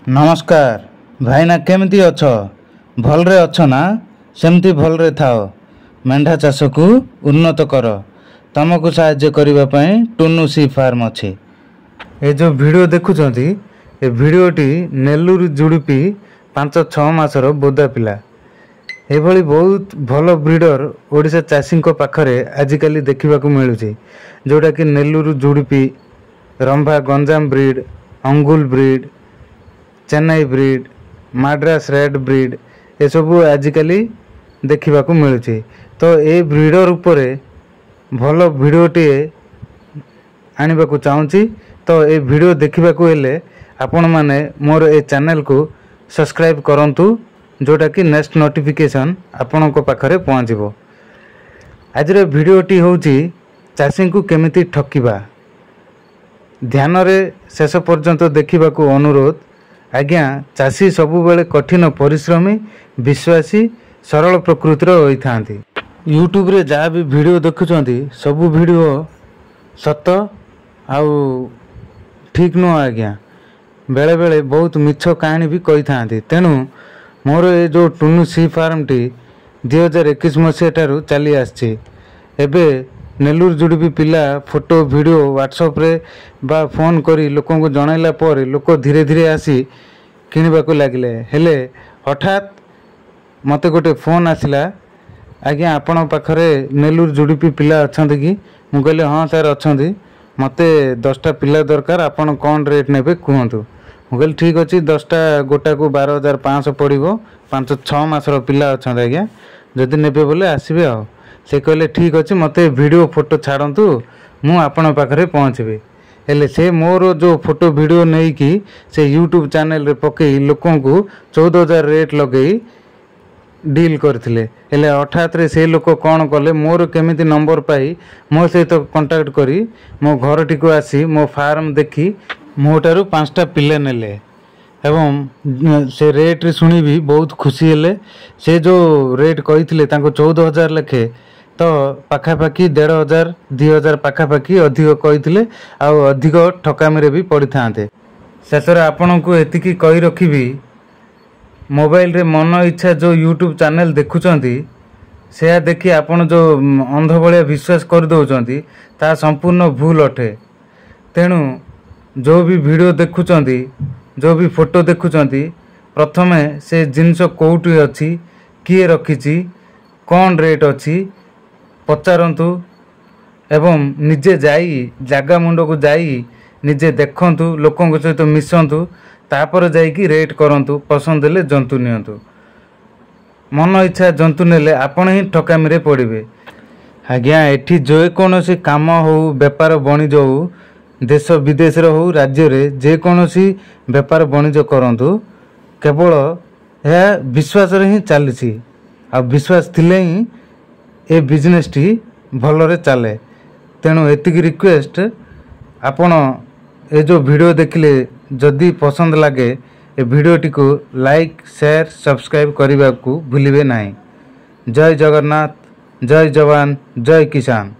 नमस्कार भाईना केमती अछ भलरे अछ ना सेमती भलरे थाओ मेंढा चाष को उन्नत कर तुमको साहाय्य करने पई टुन्नू सी फार्म अच्छे। ये जो वीडियो देखुछंती ए वीडियोटी नेल्लूर जुड़पी 5-6 मासर बोदा पिला एभली बहुत भल ब्रीडर ओडिशा चाषी पाखरे आजिकली देखा मिलूँ जोटा कि नेल्लूर जुड़पी Rambha Ganjam breed Angul breed Chennai breed Madras red breed ये सब आजिकली देखा मिलूँ। तो ये ब्रीडर उपरे भल वीडियोटे आने को चाहूँगी। तो ये वीडियो देखा हेले आपण मैंने मोर ए चैनल को सब्सक्राइब करंतु जोटा कि नेक्स्ट नोटिफिकेशन आपण को पाखरे पहुँचबो। आज वीडियोटी होची चाषी को केमिति ठकिबा ध्यान रे शेष पर्यंत देखा अनुरोध। आज्ञा चाषी सबुबेले कठिन परिश्रमी विश्वासी सरल प्रकृतिर होता। यूट्यूब रे जहाँ भी वीडियो देखुंती सबू वीडियो सत आउ ठीक नुह आज्ञा बेले बेले बहुत मिछ कहानी भी कही था। तेणु मोर ये जो टुन्नू सी फार्म टी 2021 मसीहा ठारू चली आसी एबे नेल्लूर जुड़बी पिला फोटो वीडियो व्हाट्सएप रे बा फोन करी लोकों को जनइला पर लोक धीरे धीरे आसी किनिबा को लागिले। हेले हठात मते गोटे फोन आसिला आज्ञा आपण पाखरे नेल्लूर जुड़पी पिला अछंती कि मु कहले हाँ सर अछंती मते 10टा पिला दरकार आपण कौन रेट नेबे कहतु। मु कहले ठीक अच्छे 10टा गोटा को 12,500 पड़ो 5-6 मासर पिला अच्छा आज्ञा जदि नेबे बोले आसबे आ से कहले ठीक अच्छे मते वीडियो फोटो छाड़तु मु आपण पाखरे पहुँचबी। हेले से मोर जो फोटो वीडियो नहीं कि से यूट्यूब चैनल रे पकई लोकों को 14,000 रेट लगे डील करथिले। हेले हठात रे से लोक कौन कले मोर केमिति नंबर पाई मो सहित कांटेक्ट करी मो घर टी को आसी मो फार्म देखी मोटारू 5टा पिले नेले एवं से रेट शुणी भी बहुत खुशी हेले। से जो रेट कही 14,000 लेखे तो पाखापाखि 1,500-2,000 पाखापाखि अधिक कही अधिक ठकामी भी पड़ी था। शेष आपण को एतिकी कही रखी मोबाइल रे मन इच्छा जो यूट्यूब चैनल देखुचंती से देखी आपण जो अंध भलिया विश्वास कर दउचंती ता संपूर्ण भूल अटे। तेणु जो भी वीडियो देखुचंती जो भी फोटो देखुचंती प्रथमे से जिनस कोउटी अछि किए रखिछि कौन रेट अछि पचारंतु एवं निजे जाई जागा मुंड को जाई निजे देखंतु लोकों सहित मिसंतु तापर जाइकी रेट करंतु पसंद हेले जंतु नियंतु। मन इच्छा जंतु नेले आपण ही ठकामी रे पड़िबे। आज्ञा एठी जो कोनोसी काम हो व्यापार वाणिज्य हो देश विदेश हो राज्य रे जे कोनोसी व्यापार वाणिज्य करंतु केवल यह विश्वास रे ही चली आ विश्वास थिले ही ए बिजनेस टी भलरे चले। तेणु एतिक रिक्वेस्ट आपण ए जो वीडियो देखिले जदि पसंद लगे ए वीडियो टी को लाइक शेयर सब्सक्राइब करने को भूलिबे नहीं। जय जगन्नाथ जय जवान जय किसान।